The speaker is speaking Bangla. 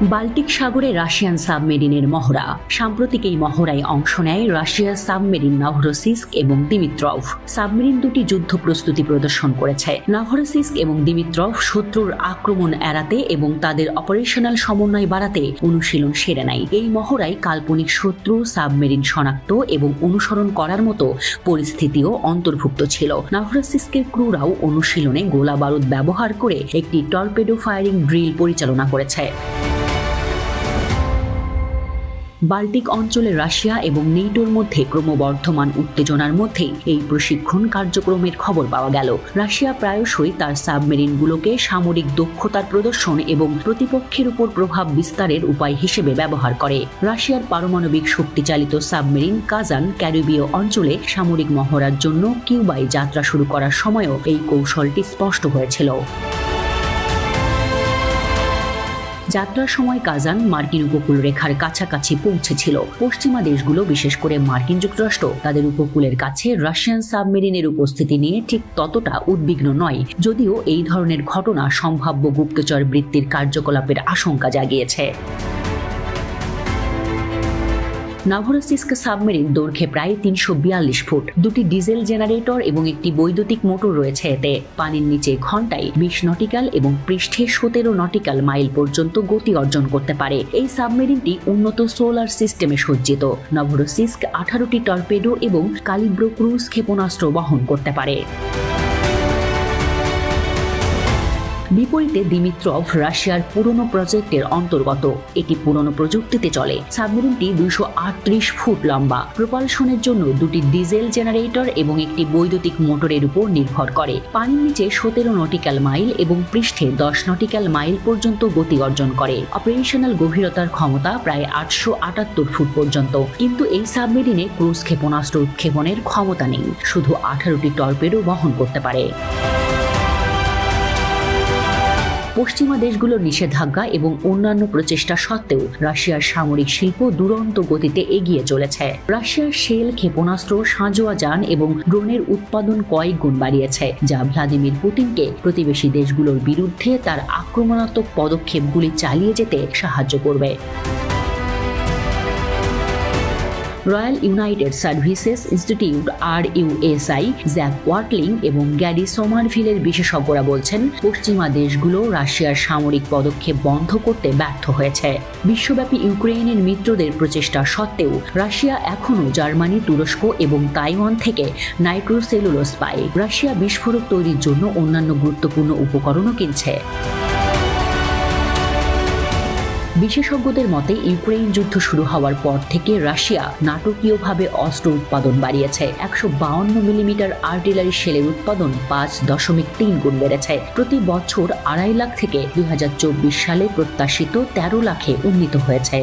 বাল্টিক সাগরে রাশিয়ান সাবমেরিনের মহড়া। সাম্প্রতিক এই মহড়ায় অংশ নেয় রাশিয়ার সাবমেরিন নভরোসিস্ক এবং দিমিত্রভ। সাবমেরিন দুটি যুদ্ধ প্রস্তুতি প্রদর্শন করেছে। নভরোসিস্ক এবং দিমিত্রভ শত্রুর আক্রমণ এড়াতে এবং তাদের অপারেশনাল সমন্বয় বাড়াতে অনুশীলন সেরে নেয়। এই মহড়ায় কাল্পনিক শত্রু, সাবমেরিন শনাক্ত এবং অনুসরণ করার মতো পরিস্থিতিও অন্তর্ভুক্ত ছিল। নভরোসিস্কের ক্রুরাও অনুশীলনে গোলা বারুদ ব্যবহার করে একটি টর্পেডো ফায়ারিং ড্রিল পরিচালনা করেছে। বাল্টিক অঞ্চলে রাশিয়া এবং নেটোর মধ্যে ক্রমবর্ধমান উত্তেজনার মধ্যেই এই প্রশিক্ষণ কার্যক্রমের খবর পাওয়া গেল। রাশিয়া প্রায়শই তার সাবমেরিনগুলোকে সামরিক দক্ষতার প্রদর্শন এবং প্রতিপক্ষের উপর প্রভাব বিস্তারের উপায় হিসেবে ব্যবহার করে। রাশিয়ার পারমাণবিক শক্তিচালিত সাবমেরিন কাজান ক্যারিবীয় অঞ্চলে সামরিক মহড়ার জন্য কিউবায় যাত্রা শুরু করার সময়ও এই কৌশলটি স্পষ্ট হয়েছিল। যাত্রার সময় কাজান মার্কিন উপকূল রেখার কাছাকাছি পৌঁছেছিল। পশ্চিমা দেশগুলো, বিশেষ করে মার্কিন যুক্তরাষ্ট্র, তাদের উপকূলের কাছে রাশিয়ান সাবমেরিনের উপস্থিতি নিয়ে ঠিক ততটা উদ্বিগ্ন নয়, যদিও এই ধরনের ঘটনা সম্ভাব্য গুপ্তচর বৃত্তির কার্যকলাপের আশঙ্কা জাগিয়েছে। নভরোসিস্ক সাবমেরিন দৈর্ঘ্যে প্রায় 342 ফুট। দুটি ডিজেল জেনারেটর এবং একটি বৈদ্যুতিক মোটর রয়েছে এতে। পানির নিচে ঘন্টায় 20 নটিক্যাল এবং পৃষ্ঠে 17 নটিক্যাল মাইল পর্যন্ত গতি অর্জন করতে পারে। এই সাবমেরিনটি উন্নত সোলার সিস্টেমে সজ্জিত। নভরোসিস্ক 18টি টর্পেডো এবং কালিব্রো ক্রুজ ক্ষেপণাস্ত্র বহন করতে পারে। বিপরীতে দিমিত্রভ রাশিয়ার পুরনো প্রজেক্টের অন্তর্গত। এটি পুরনো প্রযুক্তিতে চলে। সাবমেরিনটি 238 ফুট লম্বা। প্রপালশনের জন্য দুটি ডিজেল জেনারেটর এবং একটি বৈদ্যুতিক মোটরের উপর নির্ভর করে। পানির নিচে 17 নটিক্যাল মাইল এবং পৃষ্ঠে 10 নটিক্যাল মাইল পর্যন্ত গতি অর্জন করে। অপারেশনাল গভীরতার ক্ষমতা প্রায় 878 ফুট পর্যন্ত। কিন্তু এই সাবমেরিনে ক্রুজ ক্ষেপণাস্ত্র উৎক্ষেপণের ক্ষমতা নেই, শুধু 18টি টর্পেডো বহন করতে পারে। পশ্চিমা দেশগুলোর নিষেধাজ্ঞা এবং অন্যান্য প্রচেষ্টা সত্ত্বেও রাশিয়ার সামরিক শিল্প দুরন্ত গতিতে এগিয়ে চলেছে। রাশিয়ার শেল, ক্ষেপণাস্ত্র, সাঁজোয়া যান এবং ড্রোনের উৎপাদন কয়েক গুণ বাড়িয়েছে, যা ভ্লাদিমির পুতিনকে প্রতিবেশী দেশগুলোর বিরুদ্ধে তার আক্রমণাত্মক পদক্ষেপগুলি চালিয়ে যেতে সাহায্য করবে। Royal United services institute RUSI, Jack Watling এবং গ্যারি সোমারভিলের বিশেষজ্ঞরা বলছেন, পশ্চিমা দেশগুলো রাশিয়ার সামরিক পদক্ষেপ বন্ধ করতে ব্যর্থ হয়েছে। বিশ্বব্যাপী ইউক্রেনের মিত্রদের প্রচেষ্টা সত্ত্বেও রাশিয়া এখনও জার্মানি, তুরস্ক এবং তাইওয়ান থেকে নাইট্রোসেলুলোজ পায়। রাশিয়া বিস্ফোরক তৈরির জন্য অন্যান্য গুরুত্বপূর্ণ উপকরণও কিনছে। বিশেষজ্ঞদের মতে, ইউক্রেন যুদ্ধ শুরু হওয়ার পর থেকে রাশিয়া নাটকীয়ভাবে অস্ত্র উৎপাদন বাড়িয়েছে। 152 মিলিমিটার আর্টিলারি শেলের উৎপাদন 5.3 গুণ বেড়েছে। প্রতি বছর 2.5 লাখ থেকে 2024 সালে প্রত্যাশিত 13 লাখে উন্নীত হয়েছে।